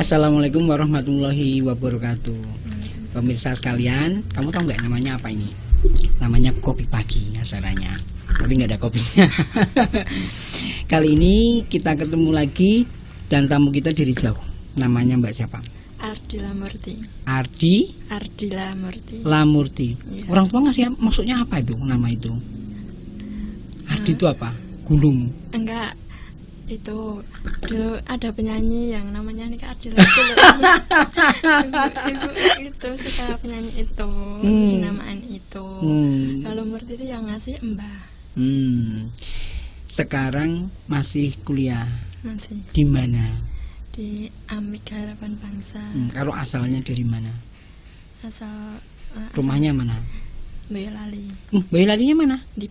Assalamualaikum warahmatullahi wabarakatuh. Pemirsa sekalian, kamu tahu nggak namanya apa ini? Namanya kopi pagi acaranya, tapi nggak ada kopinya. Kali ini kita ketemu lagi dan tamu kita dari jauh. Namanya Mbak siapa? Ardila Murti. Ardila Murti. Lamurti. Iya. Orang tua ngasih maksudnya apa itu nama itu? Ardi itu apa? Gunung. Enggak, itu dulu ada penyanyi yang namanya Nika Ardila. Ibu itu suka penyanyi itu, namaan itu. Kalau Murti itu yang ngasih Mbah. Sekarang masih kuliah. Masih Di mana? di Amik Harapan Bangsa. Kalau asalnya dari mana? Asal Rumahnya mana? Boyolali. Boyolalinya mana? Di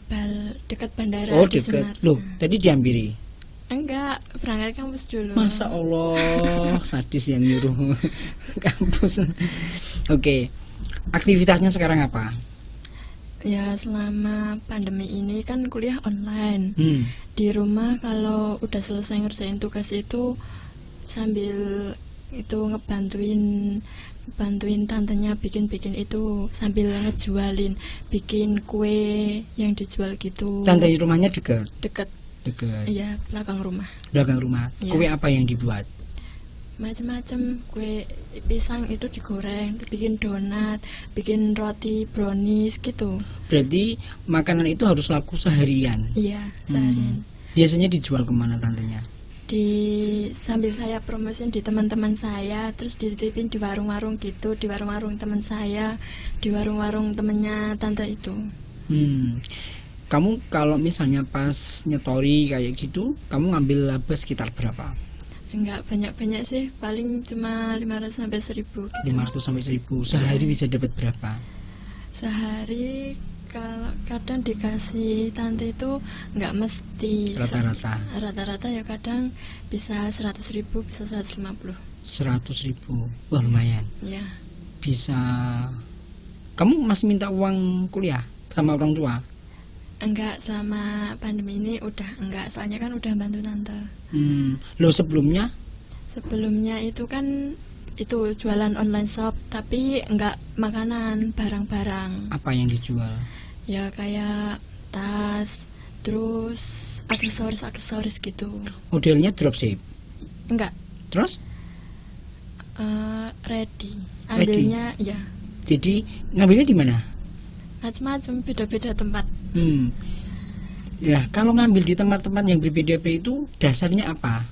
dekat bandara Oh, di dekat. Sunar. Loh, tadi diampiri. Enggak, berangkat kampus dulu. Masya Allah, sadis yang nyuruh kampus. Oke, aktivitasnya sekarang apa? Ya, selama pandemi ini kan kuliah online. Di rumah kalau udah selesai ngerjain tugas itu sambil itu ngebantuin tantenya bikin itu sambil ngejualin, bikin kue yang dijual gitu. Tante rumahnya dekat. Dekat. Iya, belakang rumah. Ya. Kue apa yang dibuat? Macam-macam, kue pisang itu digoreng, bikin donat, bikin roti brownies gitu. Berarti makanan itu harus laku seharian. Iya, seharian. Biasanya dijual kemana tantenya? Sambil saya promosin di teman-teman saya, terus dititipin di warung-warung gitu, di warung-warung teman saya, di warung-warung temennya tante itu. Kamu kalau misalnya pas nyetori kayak gitu, kamu ngambil laba sekitar berapa? Enggak banyak-banyak sih, paling cuma 500 sampai 1000 gitu. 500 sampai 1000. Sehari bisa dapat berapa? Sehari kalau kadang dikasih tante itu nggak mesti rata-rata ya, kadang bisa 100.000, bisa 150. 100.000, wah lumayan. Ya. Bisa. Kamu masih minta uang kuliah sama orang tua? Enggak, selama pandemi ini udah enggak, soalnya kan udah bantu tante. Loh sebelumnya? Sebelumnya itu kan itu jualan online shop, tapi enggak makanan, barang-barang. Apa yang dijual? Ya kayak tas, terus aksesoris gitu. Modelnya dropship? Enggak. Terus? Ready. Ambilnya ya. Jadi ngambilnya di mana? Macam-macam, beda-beda tempat. Ya, kalau ngambil di tempat-tempat yang berbeda-beda itu dasarnya apa?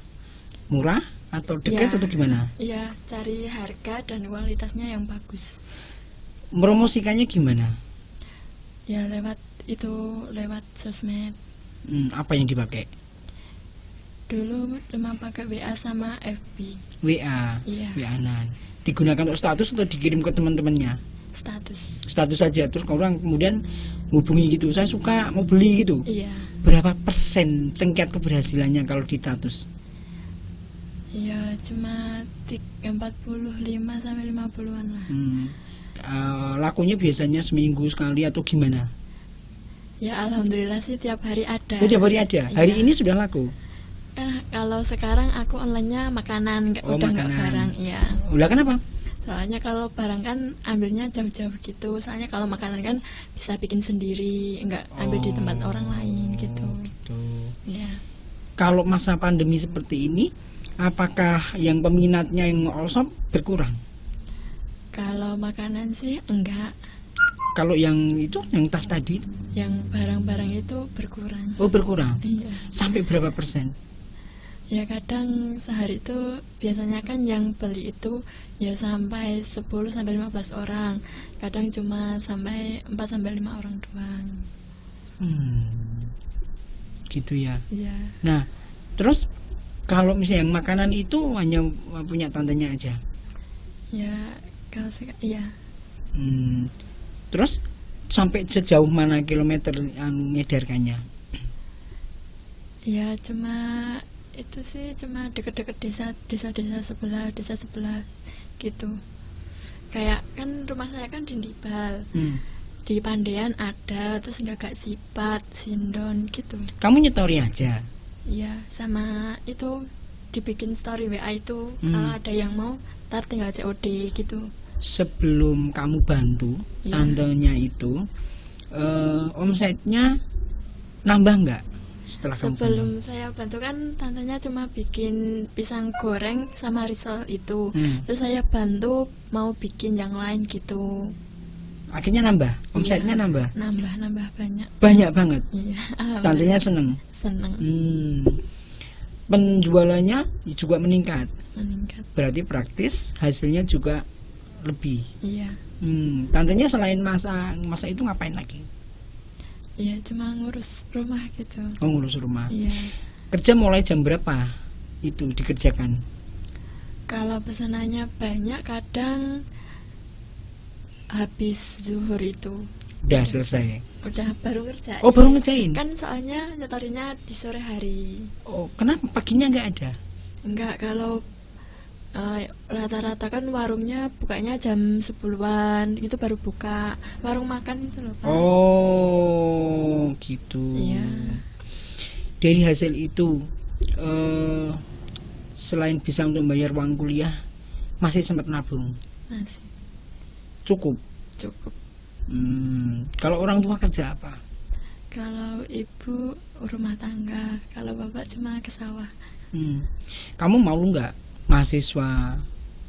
Murah atau dekat atau gimana? Iya, cari harga dan kualitasnya yang bagus. Promosikannya gimana? Ya lewat sosmed. Apa yang dipakai? Dulu cuma pakai WA sama FB. WA? Iya. WA-an. Digunakan untuk status atau dikirim ke teman-temannya? Status saja, terus orang kemudian hubungi gitu, saya suka mau beli gitu. Iya. Berapa persen tingkat keberhasilannya kalau di status? Ya cuma 45 sampai 50-an lah. Lakunya biasanya seminggu sekali atau gimana? Ya alhamdulillah sih tiap hari ada. Oh, tiap hari ada. Hari ini sudah laku? Kalau sekarang aku online-nya makanan, udah nggak barang. Iya. Udah kenapa? Soalnya kalau barang kan ambilnya jauh-jauh gitu. Soalnya kalau makanan kan bisa bikin sendiri, enggak ambil di tempat orang lain gitu. Ya. Kalau masa pandemi seperti ini, apakah yang peminatnya yang all-shop berkurang? Kalau makanan sih enggak. Kalau yang itu, yang tas tadi? Yang barang-barang itu berkurang. Oh, berkurang? Iya. Sampai berapa persen? Ya kadang sehari itu biasanya kan yang beli itu ya sampai 10 sampai 15 orang. Kadang cuma sampai 4 sampai 5 orang doang. Gitu ya. Iya. Nah, terus kalau misalnya yang makanan itu hanya punya tantenya aja? Ya, kalau iya. Terus sampai sejauh mana kilometer yang ngedarkannya? Ya cuma itu sih, cuma deket-deket desa sebelah gitu. Kayak kan rumah saya kan di Ndibal. Di Pandean ada, terus Gagak Sipat, Sindon gitu. Kamu nyetori aja? Iya, sama itu dibikin story WA itu. Kalau ada yang mau, ntar tinggal COD gitu. Sebelum kamu bantu tantenya itu, omsetnya nambah nggak setelah kamu bantu? Sebelum saya bantu kan tantenya cuma bikin pisang goreng sama risol itu. Terus saya bantu mau bikin yang lain gitu. Akhirnya nambah, omsetnya nambah banyak. Banyak banget. Iya. Tantenya seneng. Penjualannya juga meningkat. Berarti praktis, hasilnya juga lebih. Iya. Tantenya selain masa itu ngapain lagi? Iya, cuma ngurus rumah gitu. Oh, ngurus rumah. Iya. Kerja mulai jam berapa itu dikerjakan? Kalau pesanannya banyak, kadang habis zuhur itu. Udah selesai. Udah baru ngerjain. Oh, baru ngerjain. Kan soalnya nyetorinya di sore hari. Oh, kenapa paginya nggak ada? Enggak, kalau rata-rata kan warungnya bukanya jam 10-an itu baru buka. Warung makan itu loh, Pak. Oh, gitu. Iya. Dari hasil itu selain bisa untuk bayar uang kuliah, masih sempat nabung? Masih. Cukup. Kalau orang tua kerja apa? Kalau ibu rumah tangga, kalau bapak cuma ke sawah. Kamu mau nggak mahasiswa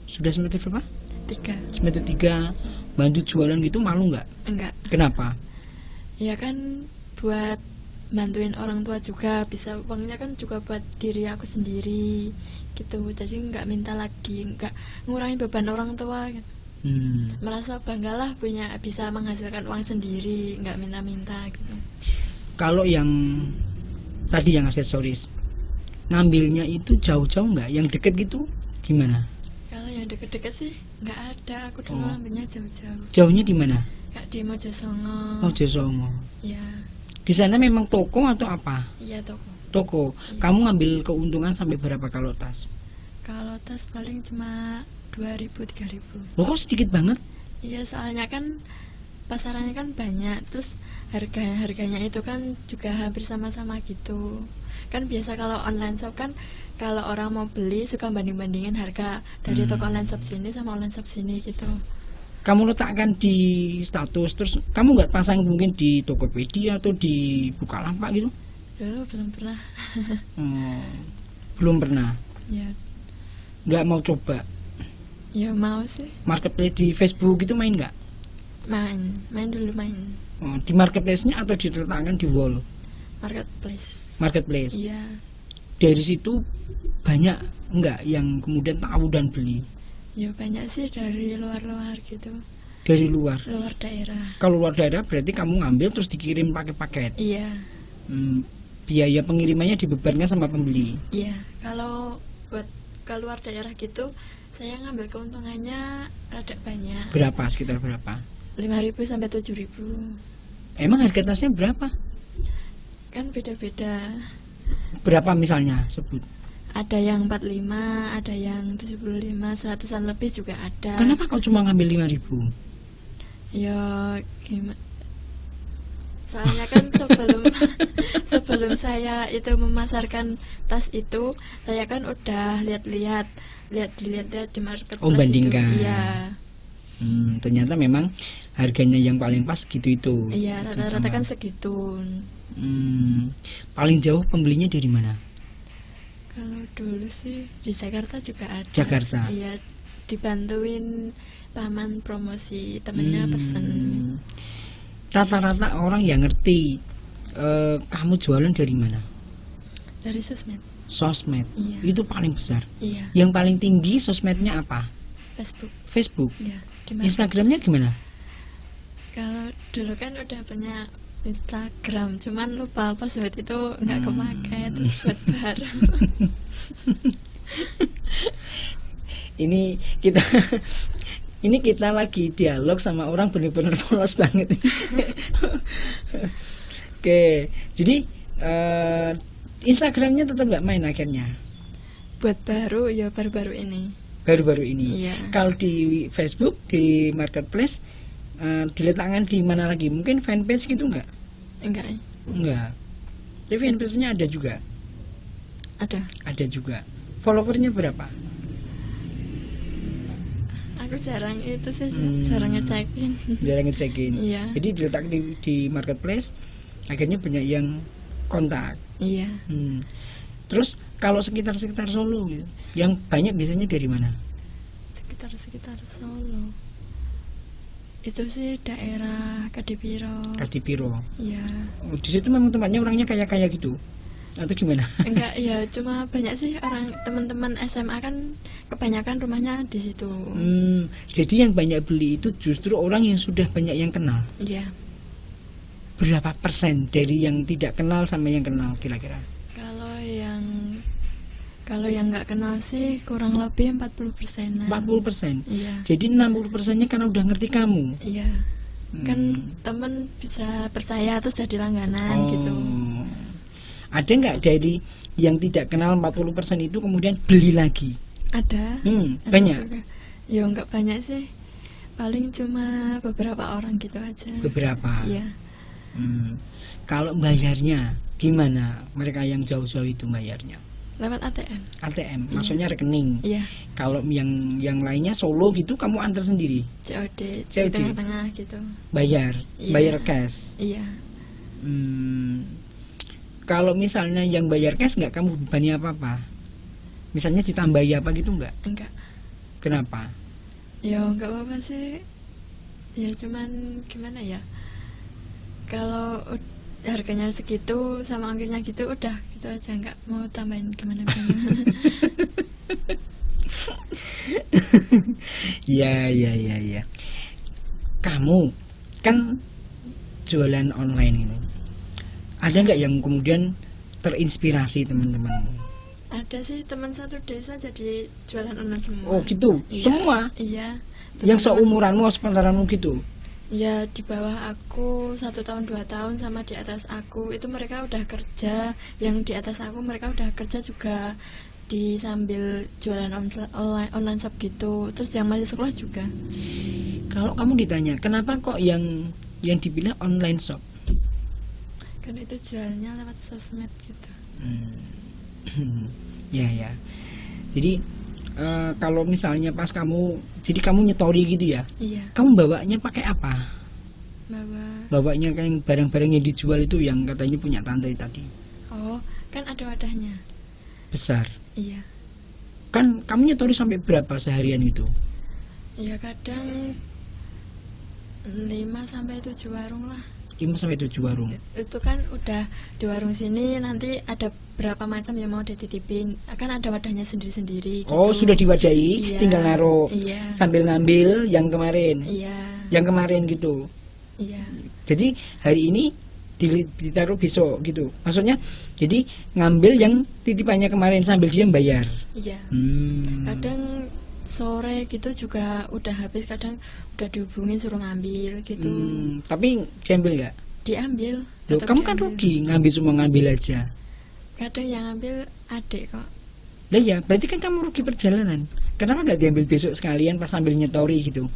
sudah semester berapa? 3. Semester 3 bantu jualan gitu, malu nggak? Enggak. Kenapa? Ya kan buat bantuin orang tua juga, bisa uangnya kan juga buat diri aku sendiri gitu. Jadi nggak minta lagi, nggak ngurangin beban orang tua gitu. Merasa banggalah punya bisa menghasilkan uang sendiri, nggak minta-minta gitu. Kalau yang tadi yang aksesoris, ngambilnya itu jauh-jauh nggak? Yang deket gitu gimana? Kalau yang deket-deket sih nggak ada, aku dulu ambilnya jauh-jauh. Jauhnya di mana? Kayak di Mojosongo. Mojosongo. Ya. Di sana memang toko atau apa? Iya, toko. Toko. Iya. Kamu ngambil keuntungan sampai berapa kalau tas? Kalau tas paling cuma 2.000-3.000. Loh, kok sedikit banget? Iya, soalnya kan pasarannya kan banyak, terus harganya itu kan juga hampir sama-sama gitu. Kan biasa kalau online shop kan kalau orang mau beli suka banding-bandingin harga dari toko online shop sini sama online shop sini gitu. Kamu letakkan di status, terus kamu nggak pasang mungkin di Tokopedia atau di Bukalapak gitu? Dulu belum pernah. Belum pernah. Ya. Nggak mau coba? Ya mau sih. Marketplace di Facebook itu main nggak? Main dulu. Di marketplace-nya atau diletakkan di wall? Marketplace. Iya. Dari situ banyak nggak yang kemudian tahu dan beli? Ya banyak sih dari luar gitu. Dari luar daerah. Kalau luar daerah berarti kamu ngambil terus dikirim pakai paket. Iya. Biaya pengirimannya dibebankan sama pembeli. Iya. Kalau buat ke luar daerah gitu, saya ngambil keuntungannya rada banyak. Berapa? Sekitar berapa? 5.000 sampai 7.000. Emang harga tasnya berapa? Kan beda-beda. Berapa misalnya sebut? Ada yang 45, ada yang 75, 100-an lebih juga ada. Kenapa kau cuma ngambil 5.000? Ya gimana? Soalnya kan sebelum saya itu memasarkan tas itu, saya kan udah lihat-lihat di marketplace. Oh, bandingkan. Itu. Iya. Ternyata memang harganya yang paling pas gitu itu. Iya, rata-rata kan segitu. Paling jauh pembelinya dari mana? Kalau dulu sih di Jakarta juga ada. Jakarta. Iya, dibantuin paman promosi, temennya pesen. Rata-rata orang yang ngerti kamu jualan dari mana? Dari sosmed. Iya. Itu paling besar. Iya. Yang paling tinggi sosmednya apa? Facebook. Iya. Instagramnya gimana? Kalau dulu kan udah punya Instagram, cuman lupa password itu nggak kemakai, terus buat baru. Ini kita lagi dialog sama orang benar-benar polos banget. Oke, jadi Instagramnya tetap nggak main akhirnya. Buat baru-baru ini. Iya. Kalau di Facebook, di marketplace, diletakkan di mana lagi? Mungkin fanpage gitu nggak? Enggak. Tapi fanpage-nya ada juga. Ada juga. Followernya berapa? Aku jarang itu sih, jarang ngecekin. Jarang ngecekin. Iya. Jadi diletak di marketplace, akhirnya banyak yang kontak. Iya. Terus kalau sekitar Solo gitu, yang banyak biasanya dari mana? Sekitar Solo. Itu sih daerah Kadipiro. Iya. Di situ memang tempatnya orangnya kaya gitu. Atau gimana? Enggak, ya cuma banyak sih orang teman-teman SMA kan kebanyakan rumahnya di situ. Jadi yang banyak beli itu justru orang yang sudah banyak yang kenal. Iya. Berapa persen dari yang tidak kenal sama yang kenal kira-kira? Kalau yang nggak kenal sih kurang lebih 40%. 40%. Iya. Jadi 60%-nya karena udah ngerti kamu. Iya. Kan temen bisa percaya terus jadi langganan gitu. Ada nggak dari yang tidak kenal 40% itu kemudian beli lagi? Ada. Ada banyak. Juga. Ya nggak banyak sih. Paling cuma beberapa orang gitu aja. Beberapa. Iya. Kalau bayarnya gimana? Mereka yang jauh-jauh itu bayarnya? Lewat ATM. ATM, maksudnya rekening. Iya. Kalau yang lainnya Solo gitu kamu antar sendiri? COD. Di tengah-tengah gitu. Bayar, iya. Bayar cash. Iya. Kalau misalnya yang bayar cash nggak kamu bebani apa-apa? Misalnya ditambahi apa gitu nggak? Enggak. Kenapa? Ya nggak apa-apa sih. Ya cuman gimana ya? Kalau harganya segitu sama ongkirnya gitu udah gitu aja, nggak mau tambahin gimana. Ya. Kamu kan jualan online ini. Ada nggak yang kemudian terinspirasi teman-temanmu? Ada sih, teman satu desa jadi jualan online semua. Oh gitu, iya, semua? Iya. Yang seumuranmu, sepantaranmu gitu? Ya di bawah aku 1 tahun 2 tahun sama di atas aku itu mereka udah kerja. Yang di atas aku mereka udah kerja juga di sambil jualan online shop gitu. Terus yang masih sekolah juga. Kalau kamu ditanya kenapa kok yang dibilang online shop? Kan itu jualnya lewat sosmed gitu. Ya. Jadi kalau misalnya pas kamu nyetori gitu ya? Iya. Kamu bawanya pakai apa? Bawanya kayak barang-barang yang dijual itu yang katanya punya tante tadi. Oh, kan ada wadahnya. Besar. Iya. Kan kamu nyetori sampai berapa seharian gitu? Iya, kadang 5-7 warung lah. 5-7 warung. Itu kan udah di warung sini nanti ada berapa macam yang mau dititipin, akan ada wadahnya sendiri-sendiri gitu. Oh, sudah diwadahi, iya, tinggal naruh. Iya. Sambil ngambil yang kemarin. Iya. Yang kemarin gitu. Iya. Jadi hari ini ditaruh besok gitu. Maksudnya jadi ngambil yang titipannya kemarin sambil dia bayar. Iya. Kadang sore gitu juga udah habis, kadang udah dihubungin suruh ngambil gitu. Tapi diambil nggak? Diambil. Loh, kamu kan rugi cuma ngambil aja. Kadang yang ngambil adik kok. Lah ya, berarti kan kamu rugi perjalanan. Kenapa nggak diambil besok sekalian pas sambil nyetori gitu?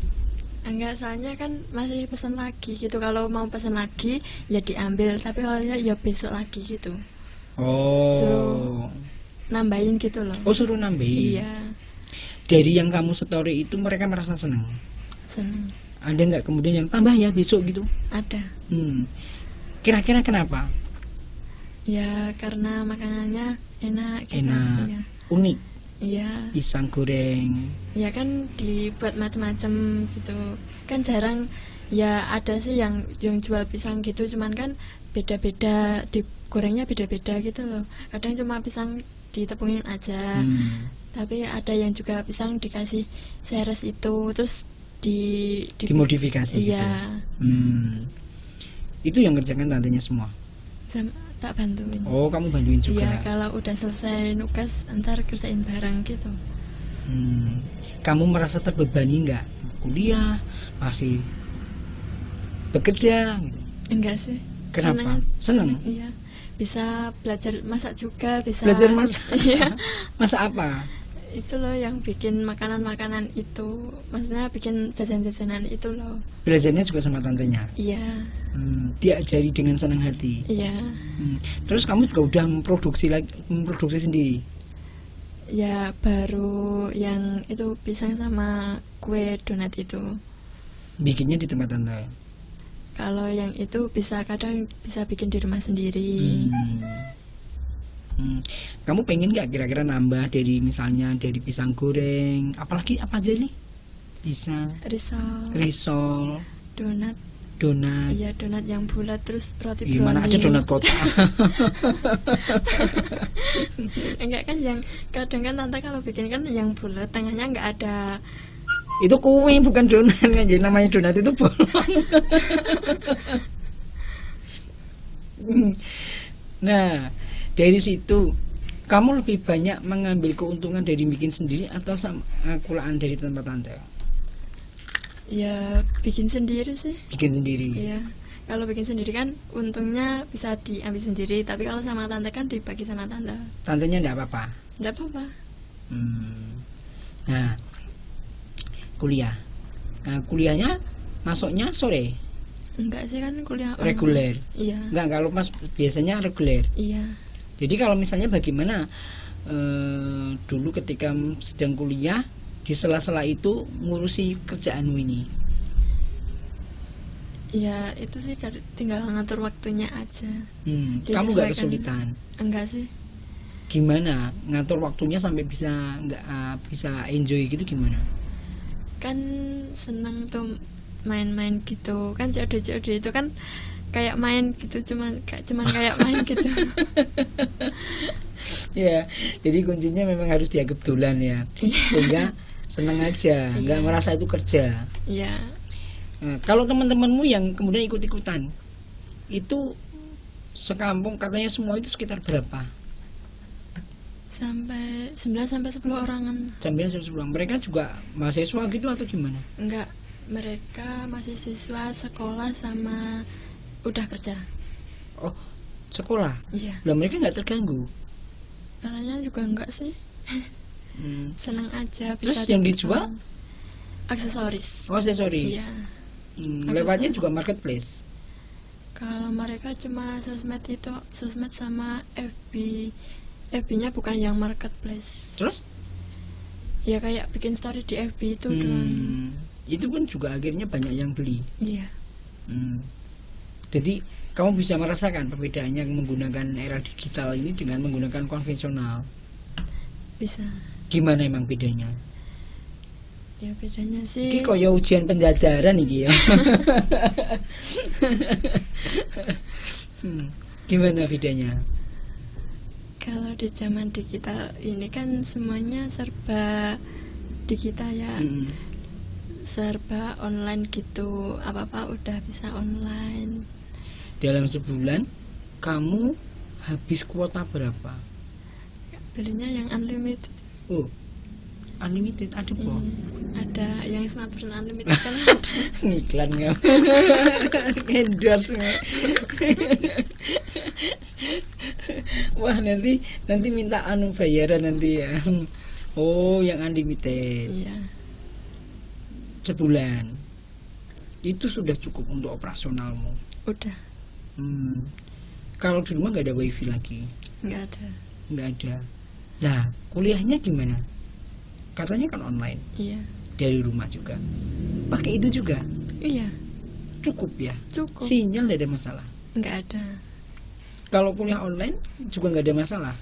Enggak, soalnya kan masih pesan lagi gitu. Kalau mau pesan lagi ya diambil, tapi kalau ya besok lagi gitu. Oh. Suruh nambahin gitu loh. Oh, suruh nambahin. Iya. Dari yang kamu setori itu mereka merasa senang. Senang. Ada nggak kemudian yang tambah ya besok gitu? Ada. Kira-kira kenapa? Ya karena makanannya enak gitu. Enak. Ya. Unik. Iya. Pisang goreng. Ya kan dibuat macam-macam gitu. Kan jarang ya, ada sih yang jual pisang gitu, cuman kan beda-beda, digorengnya beda-beda gitu loh. Kadang cuma pisang ditepungin aja. Tapi ada yang juga pisang dikasih seres itu terus dimodifikasi iya. Gitu. Itu yang kerjakan tantenya semua. Tak bantuin. Oh, kamu bantuin juga. Iya, kalau udah selesai nugas ntar kerjain bareng gitu. Kamu merasa terbebani nggak? Kuliah masih bekerja? Enggak sih. Kenapa? Senang. Iya. Bisa belajar masak juga, bisa. Belajar masak. Iya. Masak apa? Itu loh yang bikin makanan-makanan itu, maksudnya bikin jajan-jajanan itu loh. Belajarnya juga sama tantenya? Iya. Diajari dengan senang hati? Iya. Terus kamu juga udah memproduksi sendiri? Ya baru yang itu pisang sama kue donat itu. Bikinnya di tempat tante. Kalau yang itu kadang bisa bikin di rumah sendiri. Kamu pengen nggak kira-kira nambah dari misalnya dari pisang goreng, apalagi apa aja nih? Pisang, risol, donat. Iya, donat yang bulat, terus roti brownies. Gimana aja donat kotak. Enggak kan, yang kadang kan tante kalau bikin kan yang bulat, tengahnya nggak ada. Itu kue bukan donat kan, jadi namanya donat itu bolong. Nah, dari situ kamu lebih banyak mengambil keuntungan dari bikin sendiri atau sama kulaan dari tempat tante? Ya bikin sendiri sih. Bikin sendiri. Iya. Kalau bikin sendiri kan untungnya bisa diambil sendiri, tapi kalau sama tante kan dibagi sama tante. Tantenya enggak apa-apa. Enggak apa-apa. Nah, kuliah. Nah, kuliahnya masuknya sore? Enggak sih, kan kuliah reguler. Iya. Enggak, kalau Mas biasanya reguler. Iya. Jadi kalau misalnya bagaimana dulu ketika sedang kuliah di sela-sela itu ngurusi kerjaanmu ini? Ya itu sih tinggal ngatur waktunya aja. Kamu nggak kesulitan? Enggak sih. Gimana ngatur waktunya sampai bisa bisa enjoy gitu gimana? Kan senang tuh main-main gitu. Kan COD itu kan kayak main gitu, cuman kayak main gitu. Ya, jadi kuncinya memang harus dianggap dolan ya. Sehingga senang aja, nggak merasa itu kerja. Iya. Nah, kalau teman-temanmu yang kemudian ikut-ikutan, itu sekampung katanya semua itu sekitar berapa? Sampai 9-10 orangan. 9-10 orang. Mereka juga mahasiswa gitu atau gimana? Enggak, mereka masih siswa sekolah sama udah kerja. Oh, sekolah? Iya. Lah mereka nggak terganggu? Katanya juga enggak sih. Senang aja. Terus yang dijual? Aksesoris. Oh, aksesoris. Iya. Lewatnya juga marketplace. Kalau mereka cuma sosmed sama FB. FB-nya bukan yang marketplace. Terus? Ya kayak bikin story di FB itu doang. Itu pun juga akhirnya banyak yang beli. Iya. Jadi kamu bisa merasakan perbedaannya menggunakan era digital ini dengan menggunakan konvensional. Bisa. Gimana emang bedanya? Ya bedanya sih. Iki koyo ujian penjajaran iki ya. Gimana bedanya? Kalau di zaman digital ini kan semuanya serba digital ya. Serba online gitu. Apa-apa udah bisa online. Dalam sebulan kamu habis kuota berapa? Belinya yang unlimited. Oh, unlimited ada po? Ada yang smartphone unlimited kan ada. Iklan nggak? Endorse nggak? Wah nanti minta bayaran nanti ya. Oh, yang unlimited. Iya. Sebulan. Itu sudah cukup untuk operasionalmu. Udah. Kalau di rumah nggak ada wifi lagi? Nggak ada. Nah, kuliahnya gimana? Katanya kan online. Iya. Dari rumah juga. Pakai itu juga? Iya. Cukup ya? Cukup. Sinyal nggak ada masalah? Nggak ada. Kalau kuliah online juga nggak ada masalah?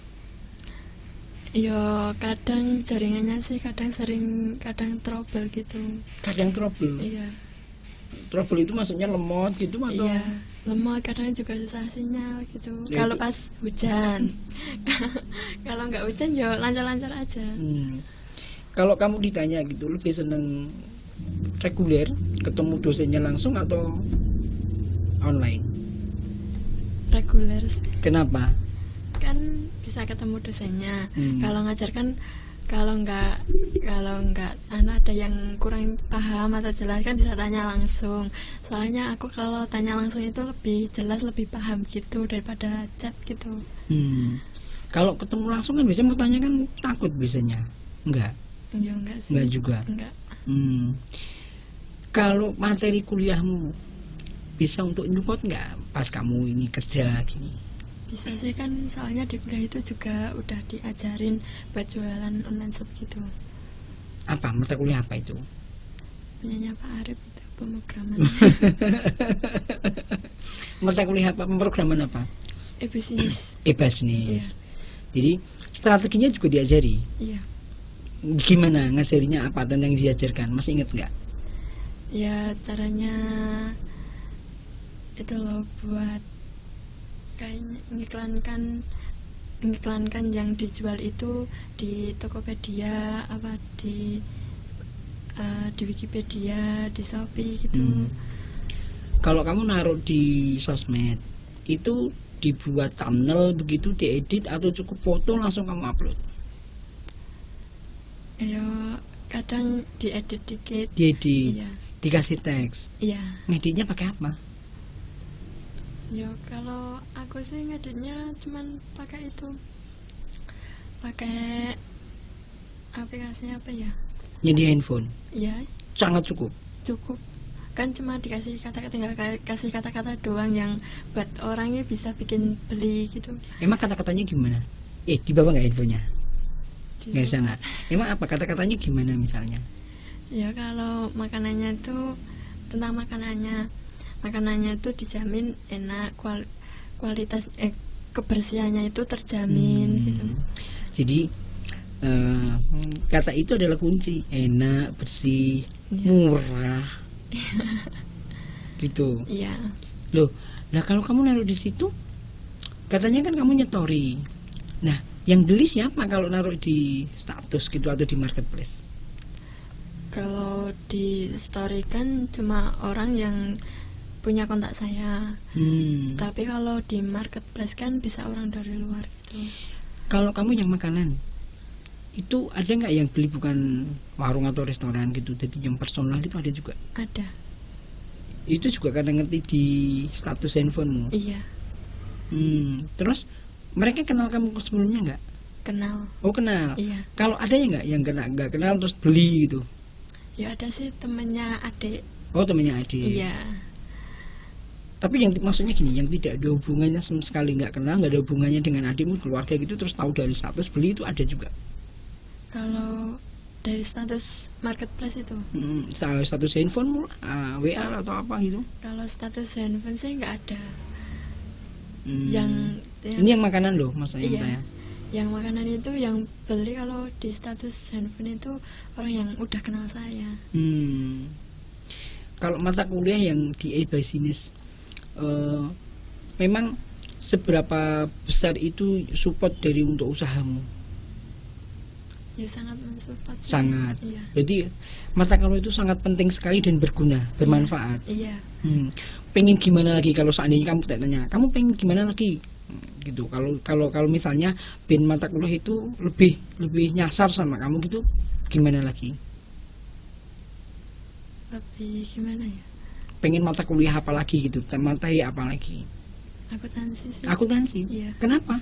Ya kadang jaringannya sih kadang trouble gitu. Kadang trouble? Iya. Trouble itu maksudnya lemot gitu atau? Iya, lemot, kadang juga susah sinyal gitu. Ya, kalau pas hujan. Kalau nggak hujan ya lancar-lancar aja. Kalau kamu ditanya gitu, lebih seneng reguler ketemu dosennya langsung atau online? Reguler sih. Kenapa? Kan bisa ketemu dosennya. Kalau ngajar kan kalau nggak ada yang kurang paham atau jelas kan bisa tanya langsung. Soalnya aku kalau tanya langsung itu lebih jelas, lebih paham gitu daripada chat gitu. Kalau ketemu langsung kan biasanya mau tanya kan takut biasanya. Enggak? Ya enggak sih. Enggak juga? Enggak. Kalau materi kuliahmu bisa untuk nyupport nggak pas kamu ini kerja gini? bisa sih kan, soalnya di kuliah itu juga udah diajarin buat jualan online shop gitu. Apa mata kuliah apa itu? Punyanya Pak Arif itu pemrograman. Mata kuliah apa, pemrograman apa? E-bisnis. E-bisnis. Iya. Jadi strateginya juga diajari. Iya. Gimana ngajarinya, apa dan yang diajarkan? Masih ingat nggak? Ya caranya itu loh, buat kayaknya mengiklankan yang dijual itu di Tokopedia, apa di Wikipedia, di Shopee gitu. Kalau kamu naruh di sosmed itu dibuat thumbnail begitu, diedit, atau cukup foto langsung kamu upload? Ya kadang diedit dikit. Diedit, Iya. dikasih teks. Iya. Ngeditnya pakai apa? Ya kalau aku sih ngeditnya cuman pakai itu, pakai aplikasinya apa ya? Yang di handphone? Ya Sangat cukup. kan cuma dikasih kata-kata, tinggal kasih kata-kata doang yang buat orangnya bisa bikin beli gitu. Emang kata-katanya gimana? Di bawah nggak handphonenya? Di- Nggak sana. Emang apa kata-katanya gimana misalnya? Ya kalau makanannya itu, tentang makanannya itu dijamin enak, kualitas kebersihannya itu terjamin gitu. Jadi kata itu adalah kunci. Enak, bersih, Iya. murah. Gitu. Iya. Loh, nah kalau kamu naruh di situ, katanya kan kamu nyetori. Nah, yang beli siapa kalau naruh di status gitu atau di marketplace? Kalau di story kan cuma orang yang punya kontak saya. Tapi kalau di marketplace kan bisa orang dari luar gitu. Kalau kamu yang makanan, itu ada nggak yang beli bukan warung atau restoran gitu, jadi yang personal itu ada juga? Ada. Itu juga kadang ngerti di status handphonemu. Iya. Terus mereka kenal kamu sebelumnya nggak? Kenal. Oh, kenal. Iya. Kalau ada ya nggak yang nggak kenal terus beli gitu? Ya ada sih, temennya adik. Oh, temennya adik. Iya. Tapi yang maksudnya gini, yang tidak ada hubungannya sama sekali, nggak kenal, nggak ada hubungannya dengan adikmu, keluarga gitu, terus tahu dari status beli, itu ada juga? Kalau dari status marketplace itu, Status handphone, WA atau apa gitu? kalau status handphone sih nggak ada. Yang ini yang makanan loh, maksudnya. Iya. Ya? Yang makanan itu yang beli kalau di status handphone itu orang yang udah kenal saya. Kalau mata kuliah yang di e-bisnis, memang seberapa besar itu support dari untuk usahamu? Ya sangat mensupport. Sangat. Iya. Jadi mata kuliah itu sangat penting sekali dan berguna, bermanfaat. Iya. Pengen gimana lagi kalau seandainya kamu tanya, kamu pengen gimana lagi? Gitu. Kalau misalnya bin mata kuliah itu lebih nyasar sama kamu gitu, gimana lagi? Lebih gimana ya? Pengen mata kuliah apa lagi gitu? Materi apa lagi? Akuntansi sih. Akuntansi. Iya. Kenapa?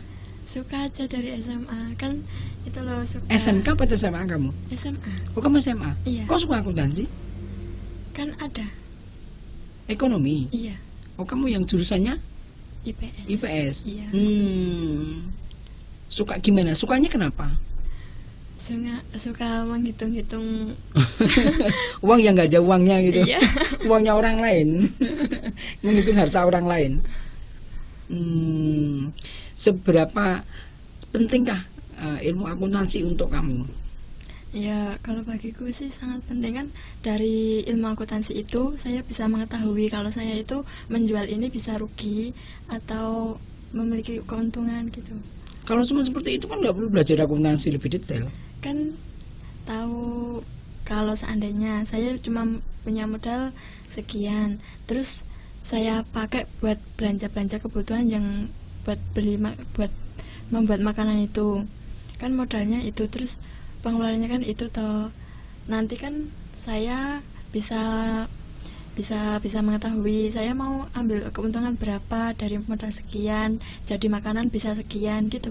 Suka aja dari SMA kan, itu loh suka. SMK atau SMA kamu? SMA. Oh, kamu SMA? Iya. Kok suka akuntansi? Kan ada. Ekonomi? Iya. Oh, kamu yang jurusannya? IPS. IPS? Iya. Suka gimana? Sukanya kenapa? Suka menghitung-hitung Uang yang nggak ada uangnya gitu. Iya. Uangnya orang lain. Menghitung harta orang lain. Seberapa pentingkah ilmu akuntansi untuk kamu? Ya kalau bagiku sih sangat penting kan. Dari ilmu akuntansi itu saya bisa mengetahui kalau saya itu menjual ini bisa rugi atau memiliki keuntungan gitu. Kalau cuma seperti itu kan nggak perlu belajar akuntansi lebih detail. Kan tahu kalau seandainya saya cuma punya modal sekian, terus saya pakai buat belanja kebutuhan yang buat buat membuat makanan itu, kan modalnya itu, terus pengeluarannya kan itu toh. Nanti kan saya bisa mengetahui saya mau ambil keuntungan berapa dari modal sekian, jadi makanan bisa sekian gitu.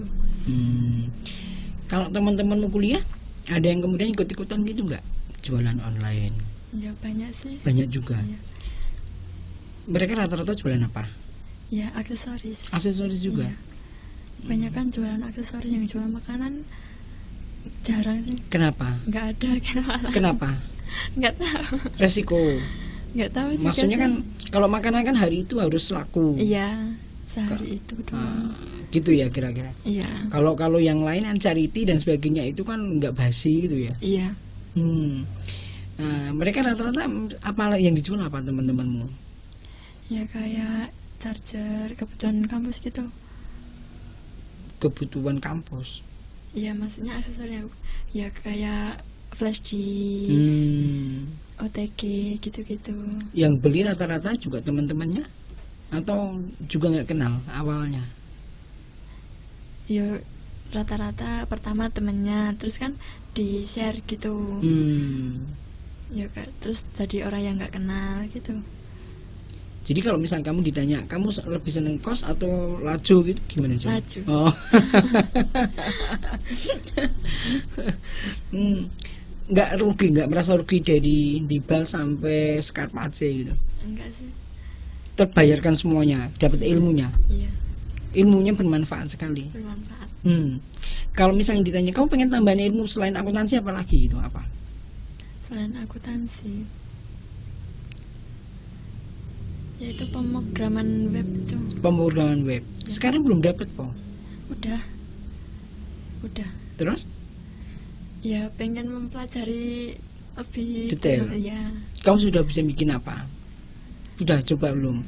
Kalau teman-temanmu kuliah, ada yang kemudian ikut-ikutan gitu nggak? Jualan online? Ya banyak sih. Banyak juga. Ya. Mereka rata-rata jualan apa? Ya aksesoris. Aksesoris juga. Iya. Banyak kan jualan aksesoris, yang jual makanan jarang sih. Kenapa? Nggak ada gitu. Kenapa? Nggak tahu. Resiko. Nggak tahu juga Maksudnya sih. kan kalau makanan kan hari itu harus laku. Iya, sehari itu doang. Gitu ya kira-kira. Iya. Kalau yang lain kan charity dan sebagainya itu kan nggak basi gitu ya. Iya. Nah, mereka rata-rata apa yang dijual apa teman-temanmu? Ya kayak charger kebutuhan kampus gitu. Kebutuhan kampus. Iya, maksudnya aksesoris ya kayak flash disk, OTG gitu-gitu. Yang beli rata-rata juga teman-temannya atau juga nggak kenal awalnya? Ya rata-rata pertama temennya, terus kan di share gitu. Ya terus jadi orang yang nggak kenal gitu. Jadi kalau misal kamu ditanya, kamu lebih seneng kos atau laju gitu, gimana sih? Laju. Oh. Nggak merasa rugi dari dibal sampai Scarpace gitu? Enggak sih. Terbayarkan semuanya, dapat ilmunya. Iya. Ilmunya bermanfaat sekali. Bermanfaat. Kalau misalnya ditanya, kamu pengen tambahin ilmu selain akuntansi apa lagi gitu, apa? Selain akuntansi, yaitu pemrograman web itu. Pemrograman web. Sekarang belum dapat po. Udah. Terus? Ya pengen mempelajari lebih detail. Ya. Kamu sudah bisa bikin apa? Sudah coba belum?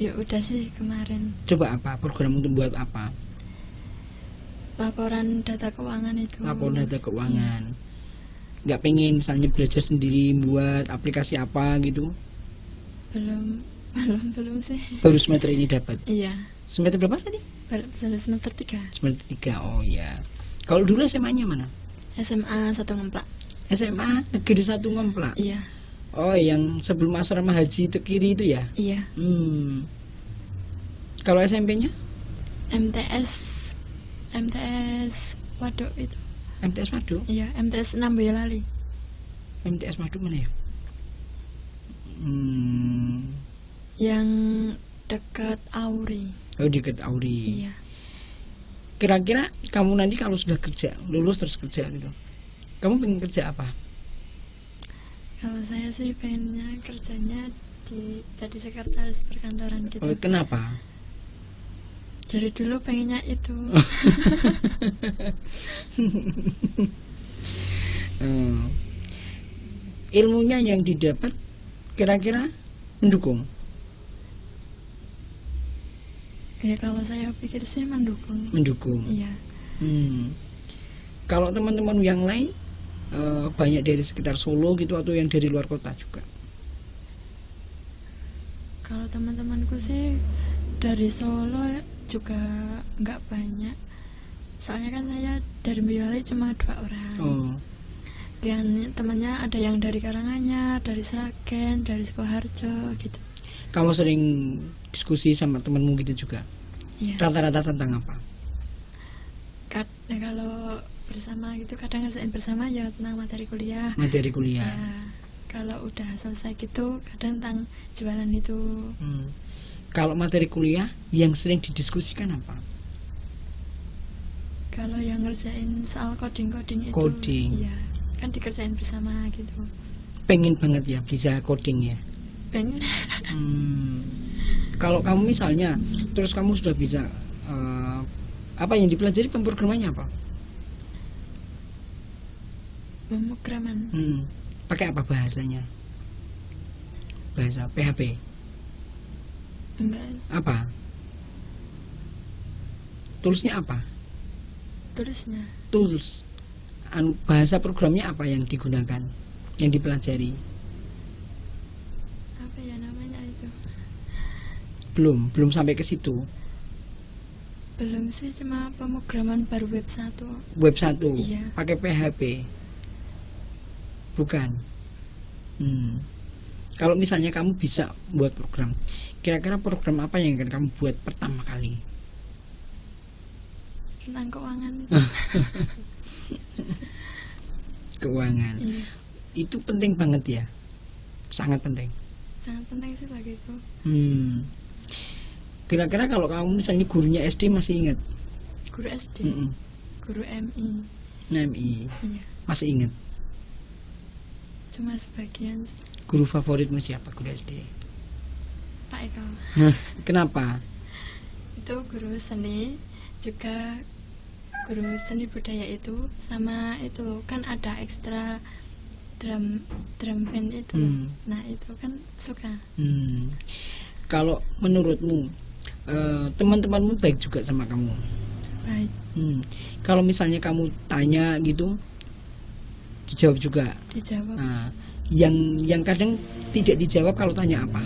Ya udah sih kemarin. Coba apa? Program untuk buat apa? Laporan data keuangan itu. Laporan data keuangan. Nggak pengen misalnya belajar sendiri buat aplikasi apa gitu? Belum sih. Baru semester ini dapat. Iya. Semester berapa tadi? Baru semester 3. Semester 3. Oh iya. Kalau dulu SMA-nya mana? SMA 1 Ngemplak. SMA Negeri 1 Ngemplak. Iya. Oh, yang sebelum asrama haji Tekiri itu ya? Iya. Kalau SMP-nya? MTS Waduk itu. MTS Madu? Iya, MTS 6 Boyolali. MTS Madu mana ya? Yang dekat Auri. Oh, dekat Auri. Iya. Kira-kira kamu nanti kalau sudah kerja, lulus terus kerja gitu, kamu pengen kerja apa? Kalau saya sih pengennya kerjanya jadi sekretaris perkantoran gitu. Oh, kenapa? Dari dulu pengennya itu. Ilmunya yang didapat kira-kira mendukung? Ya kalau saya pikir sih mendukung. Mendukung. Iya. Kalau teman-teman yang lain banyak dari sekitar Solo gitu atau yang dari luar kota juga? Kalau teman-temanku sih dari Solo juga nggak banyak. Soalnya kan saya dari Boyolali cuma 2 orang. Oh. Dan temannya ada yang dari Karanganyar, dari Sragen, dari Sukoharjo gitu. Kamu sering diskusi sama temanmu gitu juga? Iya. Rata-rata tentang apa? Kalau bersama gitu kadang ngerjain bersama ya tentang materi kuliah. Materi kuliah. Ya, kalau udah selesai gitu kadang tentang jualan itu. Kalau materi kuliah yang sering didiskusikan apa? Kalau yang ngerjain soal coding itu. Coding. Iya, kan dikerjain bersama gitu. Pengen banget ya bisa coding ya? Pengen. Kalau kamu misalnya terus kamu sudah bisa apa yang dipelajari pemrogramannya apa? Pemrograman. Pakai apa bahasanya? Bahasa PHP? Enggak. Apa? Toolsnya apa? Tulisnya. Tools. Bahasa programnya apa yang digunakan? Yang dipelajari? Apa ya namanya itu? Belum sampai ke situ. Belum sih, cuma pemrograman baru web 1. Web 1. Iya. Pakai PHP. Bukan. Kalau misalnya kamu bisa buat program, kira-kira program apa yang akan kamu buat pertama kali? Tentang keuangan. Keuangan. Iya. Itu penting banget ya. Sangat penting. Sangat penting sih bagiku. Kira-kira kalau kamu misalnya gurunya SD masih ingat? Guru SD, guru MI. MI. Iya. Masih ingat? Cuma sebagian. Guru favoritmu siapa guru SD? Pak Eko. Kenapa? Itu guru seni, juga guru seni budaya itu, sama itu kan ada ekstra drum band itu. Nah itu kan suka. Kalau menurutmu teman-temanmu baik juga sama kamu? Baik. Kalau misalnya kamu tanya gitu, dijawab juga? Dijawab. Nah, yang kadang tidak dijawab kalau tanya apa?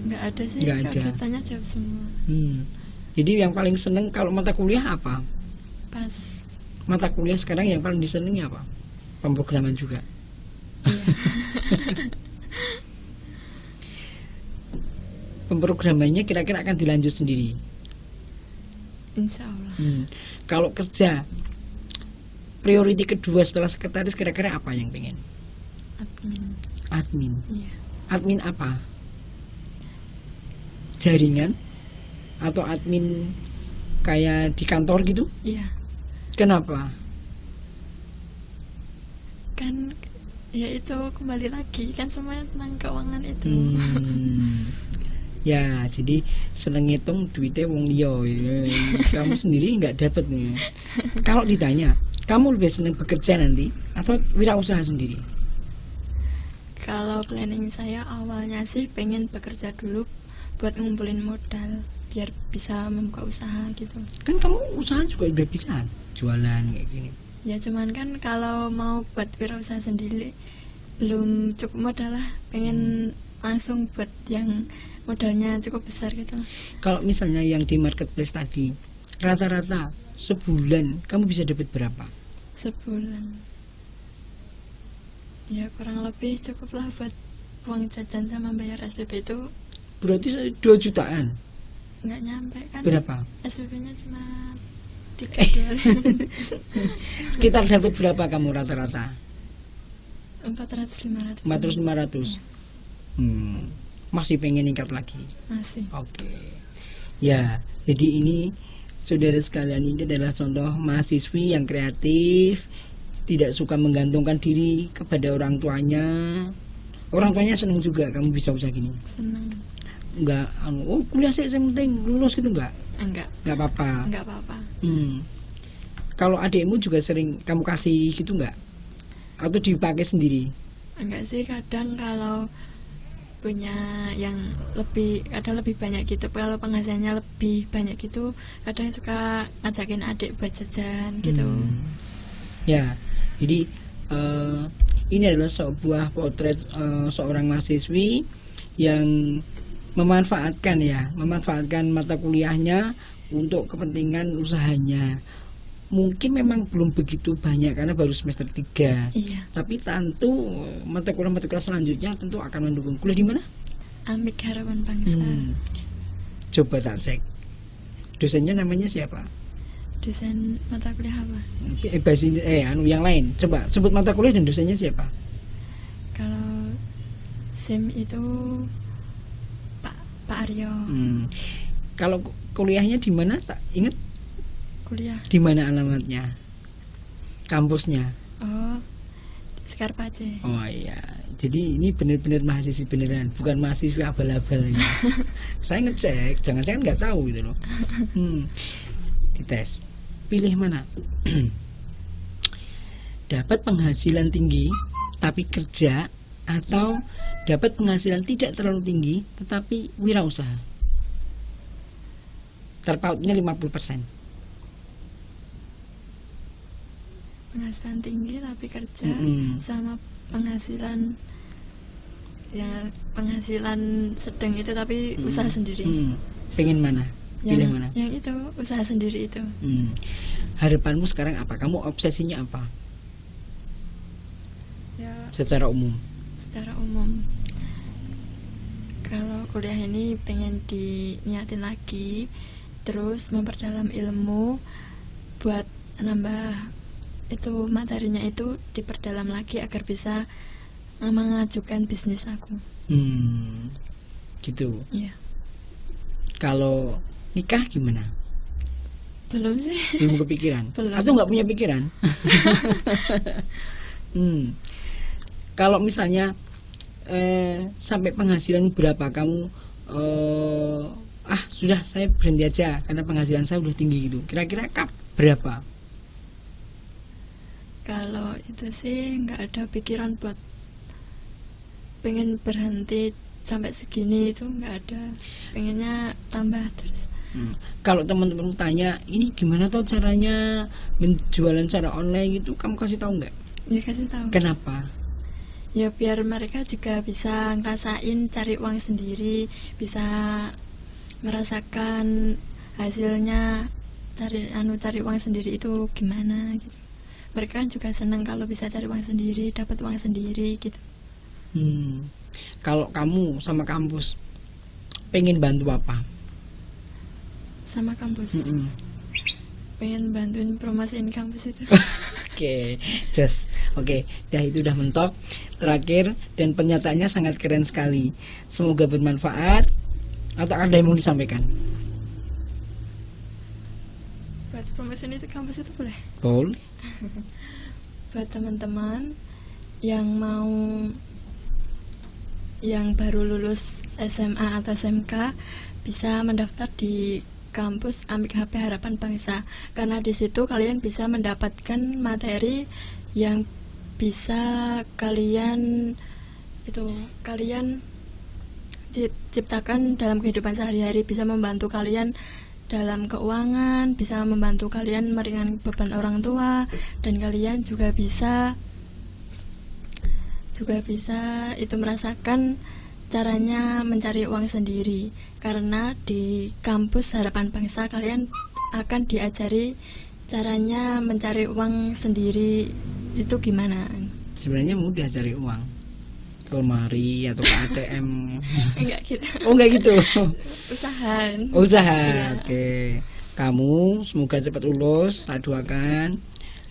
Nggak ada sih. Nggak ada. Kalau tanya jawab semua. Jadi yang paling seneng kalau mata kuliah apa? Pas. Mata kuliah sekarang yang paling disenangi apa? Pemrograman juga. Iya. Pemrogramannya kira-kira akan dilanjut sendiri? Insya Allah. Kalau kerja, prioriti kedua setelah sekretaris kira-kira apa yang pengen? Admin. Iya. Admin apa? Jaringan? Atau admin kayak di kantor gitu? Iya. Kenapa? Kan ya itu kembali lagi kan semuanya tentang keuangan itu. Ya, jadi seneng ngitung duitnya wong liya. Kamu sendiri nggak dapat nih. Kalau ditanya, kamu lebih seneng bekerja nanti atau wirausaha sendiri? Kalau planning saya awalnya sih pengen bekerja dulu buat ngumpulin modal biar bisa membuka usaha gitu. Kan kamu usaha juga udah bisa jualan kayak gini. Ya cuman kan kalau mau buat wirausaha sendiri belum cukup modal lah, pengen langsung buat yang modalnya cukup besar gitu. Kalau misalnya yang di marketplace tadi, rata-rata sebulan kamu bisa dapat berapa? Sebulan ya kurang lebih cukup lah buat uang jajan sama bayar SPP itu. Berarti 2 jutaan? Nggak nyampe kan. Berapa? SPP-nya cuma 3 Sekitar dapat berapa kamu rata-rata? 400-500. 400-500. Masih pengen ningkat lagi? Masih. Oke. Ya, jadi ini saudara sekalian, ini adalah contoh mahasiswi yang kreatif, tidak suka menggantungkan diri kepada orang tuanya. Orang tuanya senang juga kamu bisa usaha gini? Senang. Enggak, kuliah sih yang penting lulus gitu enggak? Enggak apa-apa. Enggak apa-apa. Kalau adikmu juga sering kamu kasih gitu enggak? Atau dipakai sendiri? Enggak sih, kadang kalau punya yang lebih, kadang lebih banyak gitu, kalau penghasilannya lebih banyak gitu, kadang suka ngajakin adik buat jajan gitu. Ya, jadi ini adalah sebuah potret seorang mahasiswi yang memanfaatkan mata kuliahnya untuk kepentingan usahanya. Mungkin memang belum begitu banyak karena baru semester 3. Iya. Tapi tentu mata kuliah selanjutnya tentu akan mendukung. Kuliah di mana? Amik Harapan Bangsa. Coba tak cek. Dosennya namanya siapa? Dosen mata kuliah apa? Yang lain. Coba sebut mata kuliah dan dosennya siapa? Kalau SIM itu Pak Aryo. Kalau kuliahnya di mana tak ingat? Kuliah. Di mana alamatnya? Kampusnya? Oh, Skarpace. Oh iya. Jadi ini benar-benar mahasiswa beneran, bukan mahasiswa abal-abal ya. Saya ngecek, jangan-jangan nggak tahu gitu loh. Dites. Pilih mana? Dapat penghasilan tinggi tapi kerja, atau dapat penghasilan tidak terlalu tinggi tetapi wirausaha. Terpautnya 50%. Penghasilan tinggi tapi kerja, sama penghasilan sedang itu tapi usaha sendiri. Pengen mana? Pilih mana? Yang itu usaha sendiri itu. Harapanmu sekarang apa? Kamu obsesinya apa? Ya, secara umum. Kalau kuliah ini pengen diniatin lagi, terus memperdalam ilmu buat nambah itu materinya itu diperdalam lagi agar bisa mengajukan bisnis aku. Gitu. Iya. Kalau nikah gimana? Belum sih. Belum kepikiran? Belum. Atau nggak punya pikiran? Kalau misalnya sampai penghasilan berapa kamu sudah saya berhenti aja karena penghasilan saya udah tinggi gitu. Kira-kira berapa? Kalau itu sih nggak ada pikiran buat pengen berhenti sampai segini, itu nggak ada. Pengennya tambah terus. Kalau teman-teman tanya ini gimana tuh caranya menjualan secara online gitu, kamu kasih tahu nggak? Ya kasih tahu. Kenapa? Ya biar mereka juga bisa ngerasain cari uang sendiri, bisa merasakan hasilnya cari uang sendiri itu gimana gitu. Mereka kan juga senang kalau bisa cari uang sendiri, dapat uang sendiri gitu. Kalau kamu sama kampus pengen bantu apa? Sama kampus. Pengen bantuin promosiin kampus itu. Oke, ya itu udah mentok. Terakhir, dan pernyataannya sangat keren sekali. Semoga bermanfaat. Atau ada yang mau disampaikan? Buat promosiin itu kampus itu boleh? Boleh. Buat teman-teman yang baru lulus SMA atau SMK bisa mendaftar di kampus Amik HP Harapan Bangsa, karena di situ kalian bisa mendapatkan materi yang bisa kalian ciptakan dalam kehidupan sehari-hari, bisa membantu kalian dalam keuangan, bisa membantu kalian meringankan beban orang tua, dan kalian juga bisa itu merasakan caranya mencari uang sendiri, karena di kampus Harapan Bangsa kalian akan diajari caranya mencari uang sendiri itu gimana. Sebenarnya mudah cari uang, ke lemari atau ke ATM. Enggak gitu. Oh enggak gitu. Usaha. Iya. Oke. Kamu semoga cepat lulus, saya doakan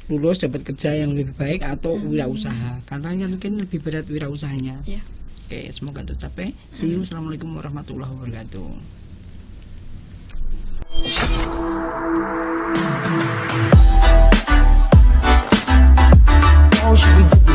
lulus dapat kerja yang lebih baik atau wirausaha. Katanya mungkin lebih berat wirausahanya. Iya. Oke, semoga tercapai. See you. Assalamualaikum warahmatullahi wabarakatuh. How should we do